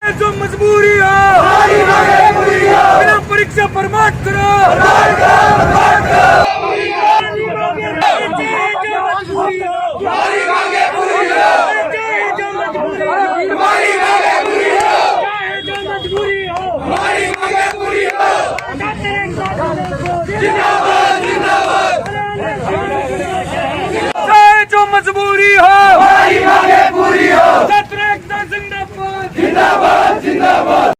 जो मजबूरी हो बिना परीक्षा प्रमाण करो। जो मजबूरी हो हमारी मांगे पूरी हो। जिंदाबाद जिंदाबाद।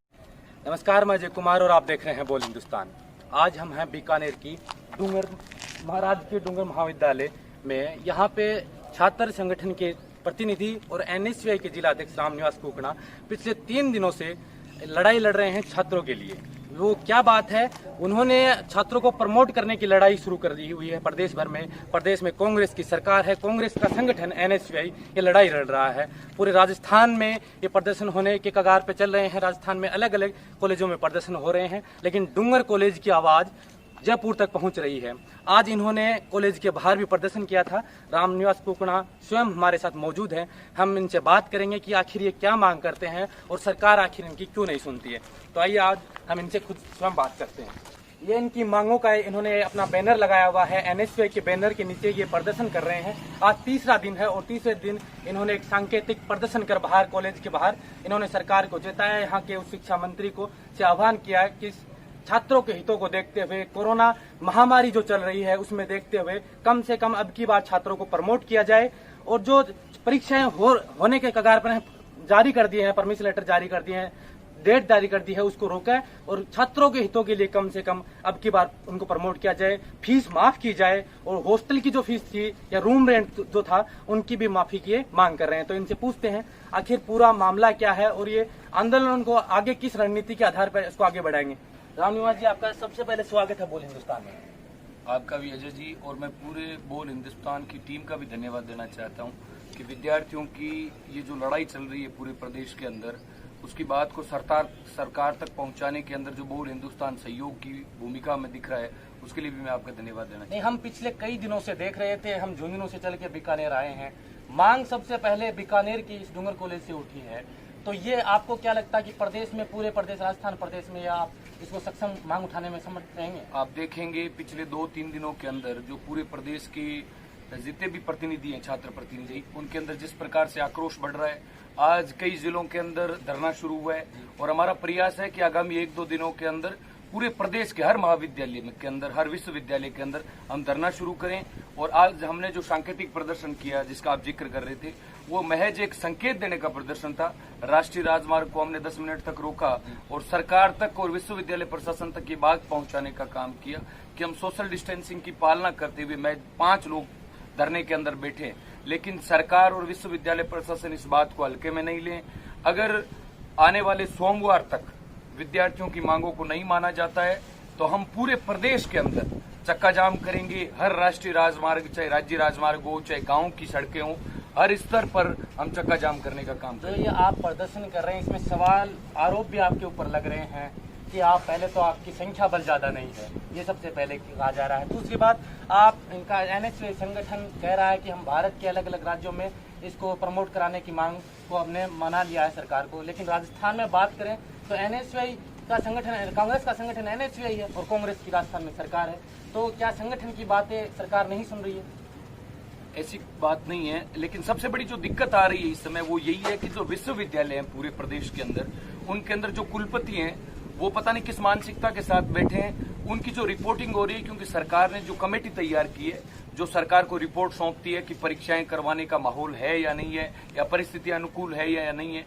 नमस्कार, मैं अजय कुमार और आप देख रहे हैं बोल हिंदुस्तान। आज हम हैं बीकानेर की डूंगर महाराज के डूंगर महाविद्यालय में। यहाँ पे छात्र संगठन के प्रतिनिधि और एनएसयूआई के जिला अध्यक्ष रामनिवास कुकड़ा पिछले 3 दिनों से लड़ाई लड़ रहे हैं छात्रों के लिए। वो क्या बात है, उन्होंने छात्रों को प्रमोट करने की लड़ाई शुरू कर दी हुई है प्रदेश भर में। प्रदेश में कांग्रेस की सरकार है, कांग्रेस का संगठन एनएसयूआई ये लड़ाई लड़ रहा है। पूरे राजस्थान में ये प्रदर्शन होने के कगार पे चल रहे हैं। राजस्थान में अलग अलग कॉलेजों में प्रदर्शन हो रहे हैं, लेकिन डूंगर कॉलेज की आवाज़ जयपुर तक पहुंच रही है। आज इन्होंने कॉलेज के बाहर भी प्रदर्शन किया था। रामनिवास कुकड़ा स्वयं हमारे साथ मौजूद हैं। हम इनसे बात करेंगे कि आखिर ये क्या मांग करते हैं और सरकार आखिर इनकी क्यों नहीं सुनती है। तो आइए आज हम इनसे खुद स्वयं बात करते हैं। ये इनकी मांगों का इन्होंने अपना बैनर लगाया हुआ है। एनएसयूआई के बैनर के नीचे ये प्रदर्शन कर रहे हैं। आज तीसरा दिन है और तीसरे दिन इन्होंने एक सांकेतिक प्रदर्शन कर बाहर कॉलेज के बाहर इन्होंने सरकार को जताया, यहाँ के उस शिक्षा मंत्री को से आह्वान किया कि छात्रों के हितों को देखते हुए, कोरोना महामारी जो चल रही है उसमें देखते हुए कम से कम अब की बार छात्रों को प्रमोट किया जाए और जो परीक्षाएं होने के कगार पर जारी कर दिए हैं, परमिशन लेटर जारी कर दिए हैं, डेट जारी कर दी है, उसको रोका और छात्रों के हितों के लिए कम से कम अब की बार उनको प्रमोट किया जाए, फीस माफ की जाए और हॉस्टल की जो फीस थी या रूम रेंट जो था उनकी भी माफी की मांग कर रहे हैं। तो इनसे पूछते हैं आखिर पूरा मामला क्या है और ये आंदोलन को आगे किस रणनीति के आधार पर इसको आगे बढ़ाएंगे। रामनिवास जी, आपका सबसे पहले स्वागत है बोल हिंदुस्तान में। आपका भी अजय जी, और मैं पूरे बोल हिंदुस्तान की टीम का भी धन्यवाद देना चाहता हूं कि विद्यार्थियों की ये जो लड़ाई चल रही है पूरे प्रदेश के अंदर, उसकी बात को सरकार तक पहुंचाने के अंदर जो बोल हिंदुस्तान सहयोग की भूमिका में दिख रहा है, उसके लिए भी मैं आपका धन्यवाद देना चाहता हूं। हम पिछले कई दिनों से देख रहे थे, हम झुंझुनू से चल के बीकानेर आए हैं। मांग सबसे पहले बीकानेर की इस डूंगर कॉलेज से उठी है। तो ये आपको क्या लगता है कि प्रदेश में, पूरे प्रदेश राजस्थान प्रदेश में, या आप इसको सक्षम मांग उठाने में समर्थ रहेंगे? आप देखेंगे पिछले 2-3 दिनों के अंदर जो पूरे प्रदेश के जितने भी प्रतिनिधि हैं, छात्र प्रतिनिधि, उनके अंदर जिस प्रकार से आक्रोश बढ़ रहा है। आज कई जिलों के अंदर धरना शुरू हुआ है और हमारा प्रयास है कि आगामी 1-2 दिनों के अंदर पूरे प्रदेश के हर महाविद्यालय के अंदर, हर विश्वविद्यालय के अंदर हम धरना शुरू करें। और आज हमने जो सांकेतिक प्रदर्शन किया जिसका आप जिक्र कर रहे थे, वो महज एक संकेत देने का प्रदर्शन था। राष्ट्रीय राजमार्ग को हमने 10 मिनट तक रोका और सरकार तक और विश्वविद्यालय प्रशासन तक ये बात पहुंचाने का काम किया कि हम सोशल डिस्टेंसिंग की पालना करते हुए महज 5 लोग धरने के अंदर बैठे, लेकिन सरकार और विश्वविद्यालय प्रशासन इस बात को हल्के में नहीं लें। अगर आने वाले सोमवार तक विद्यार्थियों की मांगों को नहीं माना जाता है तो हम पूरे प्रदेश के अंदर चक्का जाम करेंगे। हर राष्ट्रीय राजमार्ग, चाहे राज्य राजमार्ग हो, चाहे गांव की सड़कें हों, हर स्तर पर हम चक्का जाम करने का काम करेंगे। तो ये आप प्रदर्शन कर रहे हैं, इसमें सवाल आरोप भी आपके ऊपर लग रहे हैं कि आप पहले तो आपकी संख्या बल ज्यादा नहीं है, ये सबसे पहले कहा जा रहा है। दूसरी बात, आप इनका एनएसयूआई संगठन कह रहा है कि हम भारत के अलग अलग राज्यों में इसको प्रमोट कराने की मांग को हमने मना लिया है सरकार को, लेकिन राजस्थान में बात करें तो एनएसयूआई का संगठन, कांग्रेस का संगठन एनएसयूआई है और कांग्रेस की राजस्थान में सरकार है। तो क्या संगठन की बातें सरकार नहीं सुन रही है? ऐसी बात नहीं है, लेकिन सबसे बड़ी जो दिक्कत आ रही है इस समय वो यही है कि जो विश्वविद्यालय हैं पूरे प्रदेश के अंदर, उनके अंदर जो कुलपति हैं वो पता नहीं किस मानसिकता के साथ बैठे हैं। उनकी जो रिपोर्टिंग हो रही है, क्योंकि सरकार ने जो कमेटी तैयार की है, जो सरकार को रिपोर्ट सौंपती है कि परीक्षाएं करवाने का माहौल है या नहीं है, या परिस्थितियां अनुकूल है या नहीं है,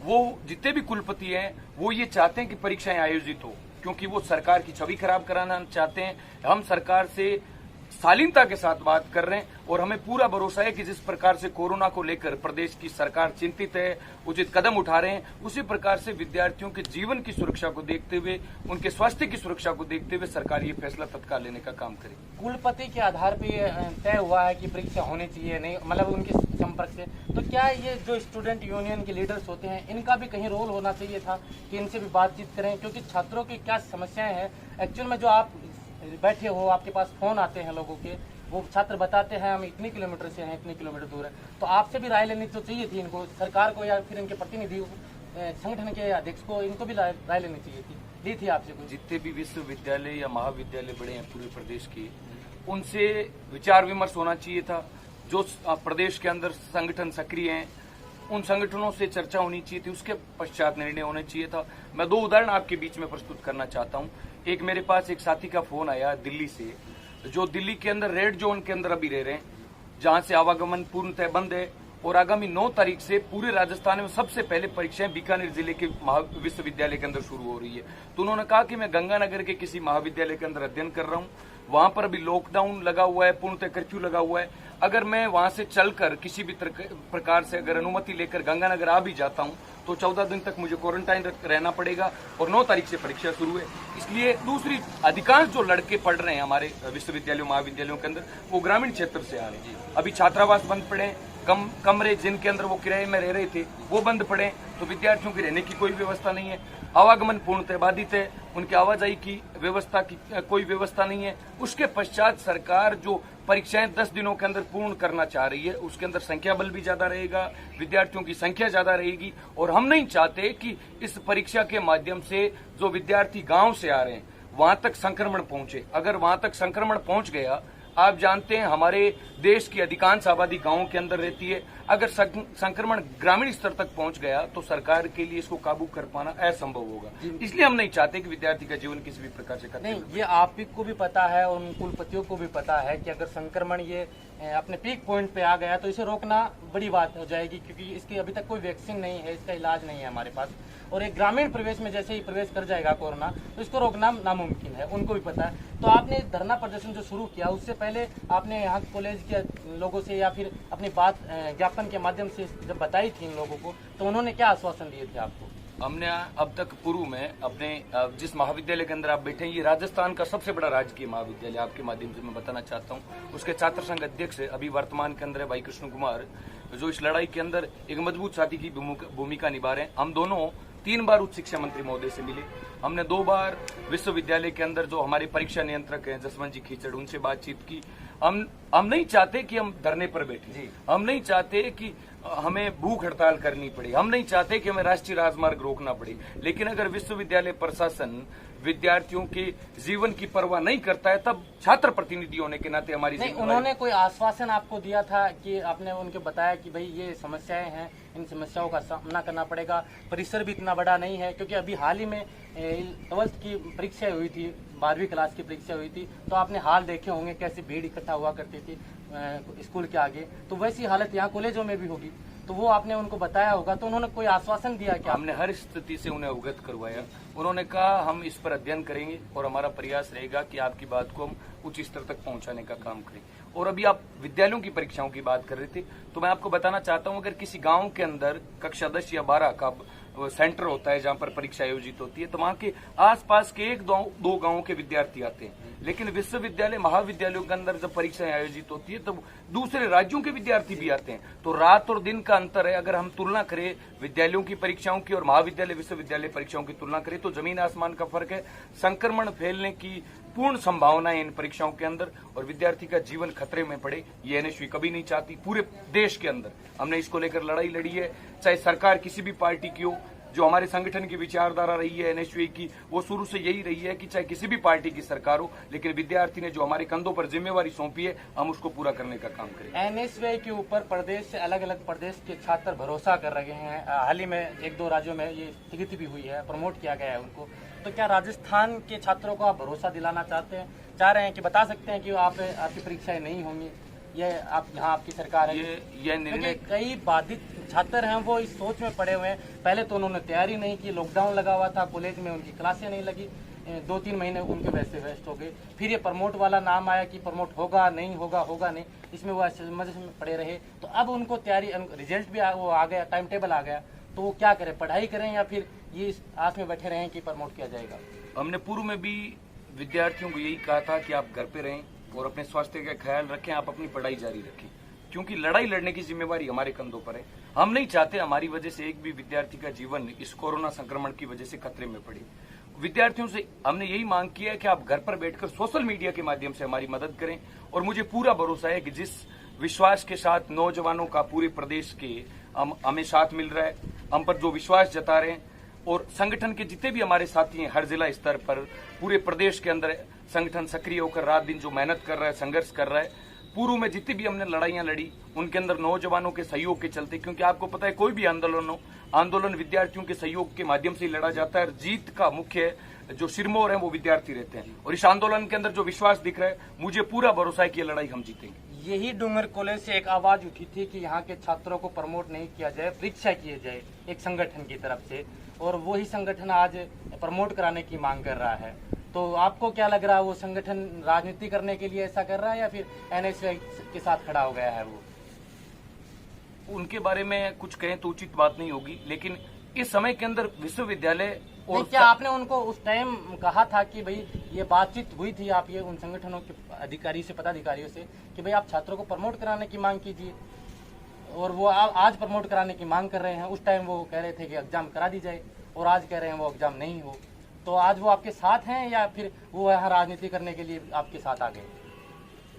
वो जितने भी कुलपति हैं वो ये चाहते हैं कि परीक्षाएं आयोजित हो, क्योंकि वो सरकार की छवि खराब कराना चाहते हैं। हम सरकार से शालीनता के साथ बात कर रहे हैं और हमें पूरा भरोसा है कि जिस प्रकार से कोरोना को लेकर प्रदेश की सरकार चिंतित है, उचित कदम उठा रहे हैं, उसी प्रकार से विद्यार्थियों के जीवन की सुरक्षा को देखते हुए, उनके स्वास्थ्य की सुरक्षा को देखते हुए सरकार ये फैसला तत्काल लेने का काम करेगी। कुलपति के आधार पर तय हुआ है कि परीक्षा होनी चाहिए, नहीं मतलब उनके संपर्क से, तो क्या ये जो स्टूडेंट यूनियन के लीडर्स होते हैं इनका भी कहीं रोल होना चाहिए था कि इनसे भी बातचीत करें, क्योंकि छात्रों की क्या समस्याएं हैं एक्चुअल में। जो आप बैठे हो, आपके पास फोन आते हैं लोगों के, वो छात्र बताते हैं हम इतने किलोमीटर से हैं, इतने किलोमीटर दूर है, तो आपसे भी राय लेनी तो चाहिए थी इनको, सरकार को या फिर इनके प्रतिनिधि संगठन के अध्यक्ष को इनको भी राय लेनी चाहिए थी, ली थी आपसे कुछ? जितने भी विश्वविद्यालय या महाविद्यालय बड़े हैं पूरे प्रदेश के, उनसे विचार विमर्श होना चाहिए था। जो प्रदेश के अंदर संगठन सक्रिय हैं उन संगठनों से चर्चा होनी चाहिए थी, उसके पश्चात निर्णय होना चाहिए था। मैं 2 उदाहरण आपके बीच में प्रस्तुत करना चाहता हूं। एक मेरे पास एक साथी का फोन आया दिल्ली से, जो दिल्ली के अंदर रेड जोन के अंदर अभी रह रहे हैं, जहां से आवागमन पूर्णतः बंद है और आगामी 9 तारीख से पूरे राजस्थान में सबसे पहले परीक्षाएं बीकानेर जिले के विश्वविद्यालय के अंदर शुरू हो रही है। तो उन्होंने कहा कि मैं गंगानगर के किसी महाविद्यालय के अंदर अध्ययन कर रहा हूं, वहां पर अभी लॉकडाउन लगा हुआ है, पूर्णतः कर्फ्यू लगा हुआ है। अगर मैं वहां से चलकर किसी भी प्रकार से अगर अनुमति लेकर गंगानगर आ भी जाता हूं तो 14 दिन तक मुझे क्वारंटाइन रहना पड़ेगा और 9 तारीख से परीक्षा शुरू है। इसलिए दूसरी अधिकांश जो लड़के पढ़ रहे हैं हमारे विश्वविद्यालयों महाविद्यालयों के अंदर, वो ग्रामीण क्षेत्र से आ रहे हैं। अभी छात्रावास बंद पड़े हैं, कमरे जिनके अंदर वो किराए में रह रहे थे वो बंद पड़े, तो विद्यार्थियों की रहने की कोई व्यवस्था नहीं है। आवागमन पूर्णतः बाधित है, उनकी आवाजाही की व्यवस्था की कोई व्यवस्था नहीं है। उसके पश्चात सरकार जो परीक्षाएं 10 दिनों के अंदर पूर्ण करना चाह रही है, उसके अंदर संख्या बल भी ज्यादा रहेगा, विद्यार्थियों की संख्या ज्यादा रहेगी। और हम नहीं चाहते कि इस परीक्षा के माध्यम से जो विद्यार्थी गांव से आ रहे हैं वहां तक संक्रमण पहुंचे। अगर वहां तक संक्रमण पहुंच गया, आप जानते हैं हमारे देश की अधिकांश आबादी गांवों के अंदर रहती है, अगर संक्रमण ग्रामीण स्तर तक पहुंच गया तो सरकार के लिए इसको काबू कर पाना असंभव होगा। इसलिए हम नहीं चाहते कि विद्यार्थी का जीवन किसी भी प्रकार से खतरे में। नहीं, ये आप को भी पता है और उन कुलपतियों को भी पता है कि अगर संक्रमण ये अपने पीक पॉइंट पे आ गया तो इसे रोकना बड़ी बात हो जाएगी, क्योंकि इसकी अभी तक कोई वैक्सीन नहीं है, इसका इलाज नहीं है हमारे पास। और एक ग्रामीण प्रवेश में जैसे ही प्रवेश कर जाएगा कोरोना तो इसको रोकना नामुमकिन है, उनको भी पता है। तो आपने धरना प्रदर्शन जो शुरू किया उससे पहले आपने यहाँ कॉलेज के लोगों से या फिर अपनी बात ज्ञापन के माध्यम से जब बताई थी इन लोगों को, तो उन्होंने क्या आश्वासन दिए थे आपको? हमने अब तक पूर्व में अपने जिस महाविद्यालय के अंदर आप बैठे हैं, ये राजस्थान का सबसे बड़ा राजकीय महाविद्यालय, आपके माध्यम से मैं बताना चाहता हूँ। उसके छात्र संघ अध्यक्ष अभी वर्तमान के अंदर है भाई कृष्ण कुमार, जो इस लड़ाई के अंदर एक मजबूत साथी की भूमिका निभा रहे हैं। हम दोनों 3 बार उच्च शिक्षा मंत्री महोदय से मिले, हमने 2 बार विश्वविद्यालय के अंदर जो हमारे परीक्षा नियंत्रक हैं जसवंत जी खीचड़, उनसे बातचीत की। हम नहीं चाहते कि हम धरने पर बैठे, हम नहीं चाहते कि हमें भूख हड़ताल करनी पड़े, हम नहीं चाहते कि हमें राष्ट्रीय राजमार्ग रोकना पड़े। लेकिन अगर विश्वविद्यालय प्रशासन विद्यार्थियों के जीवन की परवाह नहीं करता है, तब छात्र प्रतिनिधि होने के नाते हमारी नहीं, उन्होंने कोई आश्वासन आपको दिया था कि आपने उनको बताया कि भाई ये समस्याएं हैं, इन समस्याओं का सामना करना पड़ेगा, परिसर भी इतना बड़ा नहीं है? क्योंकि अभी हाल ही में 12th की परीक्षा हुई थी, 12वीं क्लास की परीक्षा हुई थी, तो आपने हाल देखे होंगे कैसे भीड़ इकट्ठा हुआ करती थी स्कूल के आगे, तो वैसी हालत यहाँ कॉलेजों में भी होगी, तो वो आपने उनको बताया होगा। तो उन्होंने कोई आश्वासन दिया क्या? हमने हर स्थिति से उन्हें अवगत करवाया। उन्होंने कहा हम इस पर अध्ययन करेंगे और हमारा प्रयास रहेगा कि आपकी बात को हम उच्च स्तर तक पहुंचाने का काम करें। और अभी आप विद्यालयों की परीक्षाओं की बात कर रहे थे, तो मैं आपको बताना चाहता हूं, अगर किसी गांव के अंदर कक्षा 10 या 12 का सेंटर होता है जहां पर परीक्षा आयोजित होती है, तो वहां के आसपास के 1-2 गांवों के विद्यार्थी आते हैं। लेकिन विश्वविद्यालय महाविद्यालयों के अंदर जब परीक्षाएं आयोजित होती है तो दूसरे राज्यों के विद्यार्थी भी आते हैं, तो रात और दिन का अंतर है। अगर हम तुलना करें विद्यालयों की परीक्षाओं की और महाविद्यालय विश्वविद्यालय परीक्षाओं की तुलना करें तो जमीन आसमान का फर्क है। संक्रमण फैलने की पूर्ण संभावना है इन परीक्षाओं के अंदर और विद्यार्थी का जीवन खतरे में पड़े, ये एनएसवी कभी नहीं चाहती। पूरे देश के अंदर हमने इसको लेकर लड़ाई लड़ी है, चाहे सरकार किसी भी पार्टी की हो। जो हमारे संगठन की विचारधारा रही है एनएसवी की, वो शुरू से यही रही है कि चाहे किसी भी पार्टी की सरकार हो, लेकिन विद्यार्थी ने जो हमारे कंधों पर जिम्मेवारी सौंपी है, हम उसको पूरा करने का काम करें। एनएसवी के ऊपर प्रदेश से अलग अलग प्रदेश के छात्र भरोसा कर रहे हैं। हाल ही में 1-2 राज्यों में ये स्थिति भी हुई है, प्रमोट किया गया है उनको। तो क्या राजस्थान के छात्रों को आप भरोसा दिलाना चाह रहे हैं कि बता सकते हैं कि आपकी परीक्षाएं नहीं होंगी, ये आप यहाँ आपकी सरकार है? ये निर्णय कई बाधित छात्र हैं, वो इस सोच में पड़े हुए हैं, पहले तो उन्होंने तैयारी नहीं की, लॉकडाउन लगा हुआ था, कॉलेज में उनकी क्लासें नहीं लगी, 2-3 महीने उनके वैसे वेस्ट हो गए। फिर ये प्रमोट वाला नाम आया कि प्रमोट होगा नहीं, इसमें वो समझ में पड़े रहे। तो अब उनको तैयारी, रिजल्ट भी वो आ गया, टाइम टेबल आ गया, तो वो क्या करें, पढ़ाई करें या फिर ये इस आस में बैठे रहें कि प्रमोट किया जाएगा? हमने पूर्व में भी विद्यार्थियों को यही कहा था कि आप घर पे रहें और अपने स्वास्थ्य का ख्याल रखें, आप अपनी पढ़ाई जारी रखें, क्योंकि लड़ाई लड़ने की जिम्मेवारी हमारे कंधों पर है। हम नहीं चाहते हमारी वजह से एक भी विद्यार्थी का जीवन इस कोरोना संक्रमण की वजह से खतरे में पड़े। विद्यार्थियों से हमने यही मांग की है कि आप घर पर बैठकर सोशल मीडिया के माध्यम से हमारी मदद करें। और मुझे पूरा भरोसा है कि जिस विश्वास के साथ नौजवानों का पूरे प्रदेश के हमें साथ मिल रहा है, हम पर जो विश्वास जता रहे हैं, और संगठन के जितने भी हमारे साथी हैं हर जिला स्तर पर, पूरे प्रदेश के अंदर संगठन सक्रिय होकर रात दिन जो मेहनत कर रहा है, संघर्ष कर रहा है। पूर्व में जितनी भी हमने लड़ाइयां लड़ी उनके अंदर नौजवानों के सहयोग के चलते, क्योंकि आपको पता है कोई भी आंदोलन विद्यार्थियों के सहयोग के माध्यम से ही लड़ा जाता है, और जीत का मुख्य जो सिरमौर है वो विद्यार्थी रहते हैं। और इस आंदोलन के अंदर जो विश्वास दिख रहा है, मुझे पूरा भरोसा है कि ये लड़ाई हम जीतेंगे। यही डूंगर कॉलेज से एक आवाज उठी थी कि यहाँ के छात्रों को प्रमोट नहीं किया जाए, परीक्षा किए जाए एक संगठन की तरफ से, और वही संगठन आज प्रमोट कराने की मांग कर रहा है। तो आपको क्या लग रहा है, वो संगठन राजनीति करने के लिए ऐसा कर रहा है या फिर एनएसयूआई के साथ खड़ा हो गया है? वो उनके बारे में कुछ कहें तो उचित बात नहीं होगी, लेकिन इस समय के अंदर विश्वविद्यालय और क्या आपने उनको उस टाइम कहा था कि भाई ये बातचीत हुई थी आप ये उन संगठनों के अधिकारी से, पदाधिकारियों से, कि भाई आप छात्रों को प्रमोट कराने की मांग कीजिए, और वो आज प्रमोट कराने की मांग कर रहे हैं? उस टाइम वो कह रहे थे कि एग्जाम करा दी जाए, और आज कह रहे हैं वो एग्जाम नहीं हो। तो आज वो आपके साथ हैं या फिर वो यहाँ राजनीति करने के लिए आपके साथ आ गए?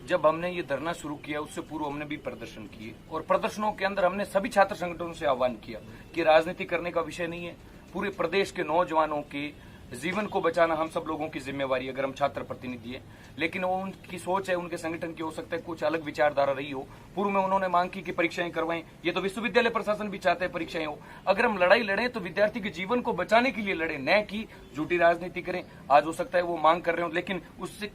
जब हमने ये धरना शुरू किया उससे पूर्व हमने भी प्रदर्शन किए, और प्रदर्शनों के अंदर हमने सभी छात्र संगठनों से आह्वान किया कि राजनीति करने का विषय नहीं है, पूरे प्रदेश के नौजवानों के जीवन को बचाना हम सब लोगों की जिम्मेवारी, अगर हम छात्र प्रतिनिधि हैं। लेकिन वो उनकी सोच है, उनके संगठन की हो सकता है कुछ अलग विचारधारा रही हो। पूर्व में उन्होंने मांग की कि परीक्षाएं करवाएं, ये तो विश्वविद्यालय प्रशासन भी चाहते हैं परीक्षाएं हो। अगर हम लड़ाई लड़ें तो विद्यार्थी के जीवन को बचाने के लिए लड़े, न कि झूठी राजनीति करें। आज हो सकता है वो मांग कर रहे हो, लेकिन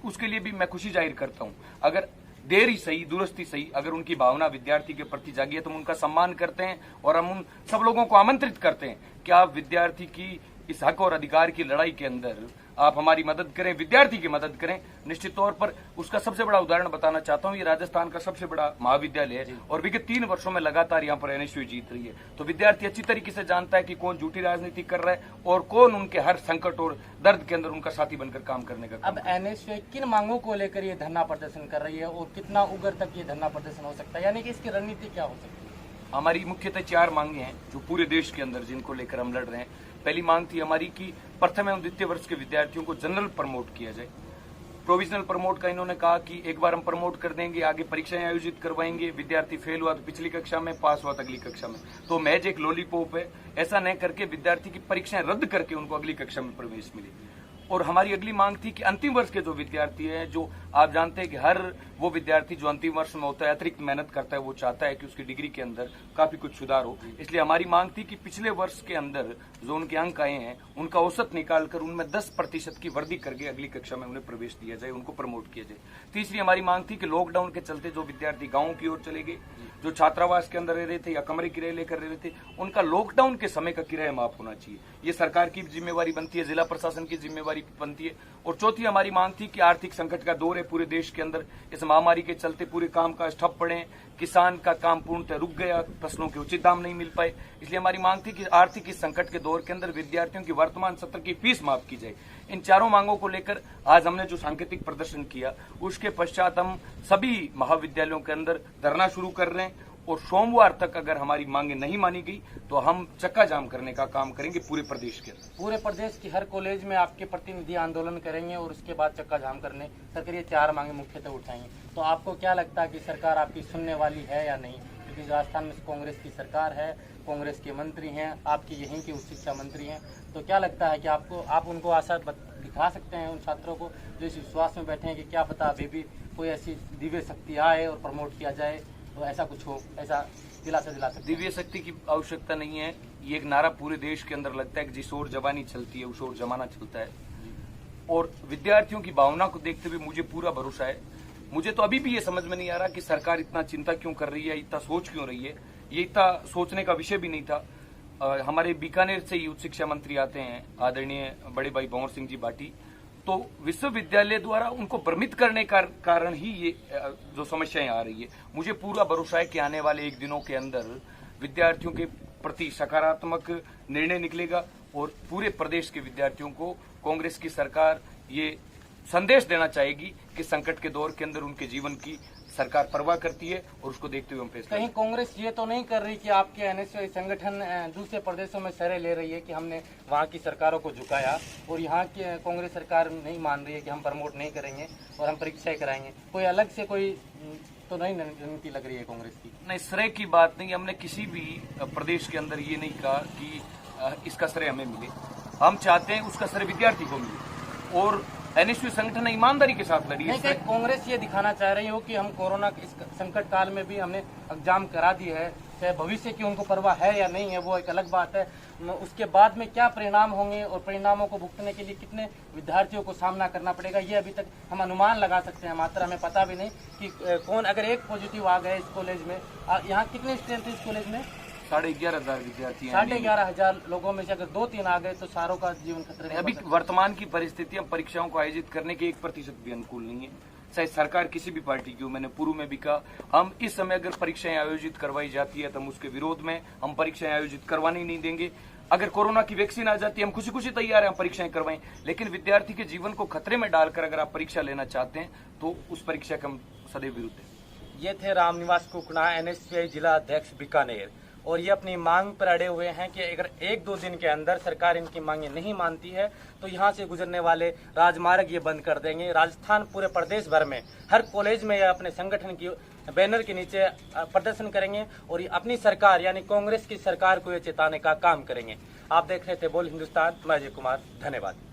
उसके लिए भी मैं खुशी जाहिर करता हूं। अगर देर ही सही, दुरुस्ती सही, अगर उनकी भावना विद्यार्थी के प्रति जागी है तो हम उनका सम्मान करते हैं, और हम उन सब लोगों को आमंत्रित करते हैं कि आप विद्यार्थी की इस हक और अधिकार की लड़ाई के अंदर आप हमारी मदद करें, विद्यार्थी की मदद करें। निश्चित तौर पर उसका सबसे बड़ा उदाहरण बताना चाहता हूं, ये राजस्थान का सबसे बड़ा महाविद्यालय है, और विगत 3 वर्षों में लगातार यहाँ पर एनएसयूआई जीत रही है। तो विद्यार्थी अच्छी तरीके से जानता है कि कौन झूठी राजनीति कर रहा है और कौन उनके हर संकट और दर्द के अंदर उनका साथी बनकर काम करने का। अब एनएसयूआई किन मांगों को लेकर ये धरना प्रदर्शन कर रही है, और कितना उग्र तक ये धरना प्रदर्शन हो सकता है, यानी कि इसकी रणनीति क्या हो सकती है? हमारी मुख्यतः 4 मांगे हैं जो पूरे देश के अंदर जिनको लेकर हम लड़ रहे हैं। पहली मांग थी हमारी कि प्रथम एवं द्वितीय वर्ष के विद्यार्थियों को जनरल प्रमोट किया जाए। प्रोविजनल प्रमोट का इन्होंने कहा कि एक बार हम प्रमोट कर देंगे, आगे परीक्षाएं आयोजित करवाएंगे, विद्यार्थी फेल हुआ तो पिछली कक्षा में, पास हुआ तो अगली कक्षा में। तो महज एक लॉलीपॉप है, ऐसा न करके विद्यार्थी की परीक्षाएं रद्द करके उनको अगली कक्षा में प्रवेश मिले। और हमारी अगली मांग थी कि अंतिम वर्ष के जो विद्यार्थी हैं, जो आप जानते हैं कि हर वो विद्यार्थी जो अंतिम वर्ष में होता है अतिरिक्त मेहनत करता है, वो चाहता है कि उसकी डिग्री के अंदर काफी कुछ सुधार हो। इसलिए हमारी मांग थी कि पिछले वर्ष के अंदर जो उनके अंक आए हैं उनका औसत निकालकर उनमें 10% की वृद्धि करके अगली कक्षा में उन्हें प्रवेश दिया जाए, उनको प्रमोट किया जाए। तीसरी हमारी मांग थी कि लॉकडाउन के चलते जो विद्यार्थी गाँव की ओर चले गए, जो छात्रावास के अंदर रह रहे थे या कमरे किराए लेकर रह रहे थे, उनका लॉकडाउन के समय का किराया माफ होना चाहिए। ये सरकार की जिम्मेवारी बनती है, जिला प्रशासन की जिम्मेवारी बनती है। और चौथी हमारी मांग थी कि आर्थिक संकट का दौर है पूरे देश के अंदर, इस महामारी के चलते पूरे काम काज ठप पड़े, किसान का काम पूर्णतः रुक गया, फसलों के उचित दाम नहीं मिल पाए। इसलिए हमारी मांग थी कि आर्थिक इस संकट के दौर के अंदर विद्यार्थियों की वर्तमान सत्र की फीस माफ की जाए। इन चारों मांगों को लेकर आज हमने जो सांकेतिक प्रदर्शन किया, उसके पश्चात हम सभी महाविद्यालयों के अंदर धरना शुरू कर रहे हैं, और सोमवार तक अगर हमारी मांगे नहीं मानी गई तो हम चक्का जाम करने का काम करेंगे पूरे प्रदेश के अंदर। पूरे प्रदेश की हर कॉलेज में आपके प्रतिनिधि आंदोलन करेंगे और उसके बाद चक्का जाम करने तक ये 4 मांगे मुख्यतः उठाएंगे। तो आपको क्या लगता है कि सरकार आपकी सुनने वाली है या नहीं? क्योंकि राजस्थान में कांग्रेस की सरकार है, कांग्रेस के मंत्री हैं, आपकी यहीं के उच्च शिक्षा मंत्री हैं, तो क्या लगता है कि आप उनको आशा दिखा सकते हैं उन छात्रों को जो इस विश्वास में बैठे हैं कि क्या पता अभी भी कोई ऐसी दिव्य शक्ति आए और प्रमोट किया जाए, तो ऐसा कुछ हो, ऐसा दिला सकते? दिव्य शक्ति की आवश्यकता नहीं है। ये एक नारा पूरे देश के अंदर लगता है कि जिस ओर जवानी चलती है उस ओर जमाना चलता है, और विद्यार्थियों की भावना को देखते हुए मुझे पूरा भरोसा है। मुझे तो अभी भी ये समझ में नहीं आ रहा कि सरकार इतना चिंता क्यों कर रही है, इतना सोच क्यों रही है। ये इतना सोचने का विषय भी नहीं था। हमारे बीकानेर से ही उच्च शिक्षा मंत्री आते हैं, आदरणीय बड़े भाई भंवर सिंह जी भाटी, तो विश्वविद्यालय द्वारा उनको भ्रमित करने का कारण ही ये जो समस्याएं आ रही है। मुझे पूरा भरोसा है कि आने वाले 1 दिनों के अंदर विद्यार्थियों के प्रति सकारात्मक निर्णय निकलेगा, और पूरे प्रदेश के विद्यार्थियों को कांग्रेस की सरकार ये संदेश देना चाहेगी कि संकट के दौर के अंदर उनके जीवन की सरकार परवाह करती है और उसको देखते हुए हम फैसला कहीं कांग्रेस ये तो नहीं कर रही कि आपके एनएसयूआई संगठन दूसरे प्रदेशों में सरे ले रही है कि हमने वहाँ की सरकारों को झुकाया और यहाँ की कांग्रेस सरकार नहीं मान रही है कि हम प्रमोट नहीं करेंगे और हम परीक्षाएं कराएंगे, कोई अलग से कोई तो नहीं रणनीति लग रही है कांग्रेस की? नहीं, श्रेय की बात नहीं, हमने किसी भी प्रदेश के अंदर ये नहीं कहा कि इसका श्रेय हमें मिले। हम चाहते हैं उसका श्रेय विद्यार्थी को मिले और एनएसयू संगठन ने ईमानदारी के साथ लड़ी नहीं, है। कांग्रेस ये दिखाना चाह रही हो कि हम कोरोना के इस संकट काल में भी हमने एग्जाम करा दी है, चाहे भविष्य की उनको परवाह है या नहीं है वो एक अलग बात है। उसके बाद में क्या परिणाम होंगे और परिणामों को भुगतने के लिए कितने विद्यार्थियों को सामना करना पड़ेगा, ये अभी तक हम अनुमान लगा सकते हैं, मात्र हमें पता भी नहीं कि कौन, अगर एक पॉजिटिव आ गए इस कॉलेज में, यहाँ कितने स्ट्रेंथ है इस कॉलेज में? 11,500 विद्यार्थी हैं। 11,500 लोगों में से अगर 2-3 आ गए तो सारों का जीवन खतरे में। अभी वर्तमान की परिस्थिति हम परीक्षाओं को आयोजित करने के 1% भी अनुकूल नहीं है, चाहे सरकार किसी भी पार्टी की हो। मैंने पूर्व में भी कहा, हम इस समय अगर परीक्षाएं आयोजित करवाई जाती है तो हम उसके विरोध में, हम परीक्षाएं आयोजित करवाने ही नहीं देंगे। अगर कोरोना की वैक्सीन आ जाती है हम खुशी खुशी तैयार हैं, हम परीक्षाएं करवाएं, लेकिन विद्यार्थी के जीवन को खतरे में डालकर अगर आप परीक्षा लेना चाहते हैं तो उस परीक्षा के हम सदैव विरुद्ध हैं। ये थे रामनिवास कुकना, एनएसयूआई जिला अध्यक्ष बीकानेर, और ये अपनी मांग पर अड़े हुए हैं कि अगर 1-2 दिन के अंदर सरकार इनकी मांगें नहीं मानती है तो यहाँ से गुजरने वाले राजमार्ग ये बंद कर देंगे। राजस्थान पूरे प्रदेश भर में हर कॉलेज में ये अपने संगठन की बैनर के नीचे प्रदर्शन करेंगे और ये अपनी सरकार यानी कांग्रेस की सरकार को ये चेताने का काम करेंगे। आप देख रहे थे बोल हिंदुस्तान, मैं अजय कुमार, धन्यवाद।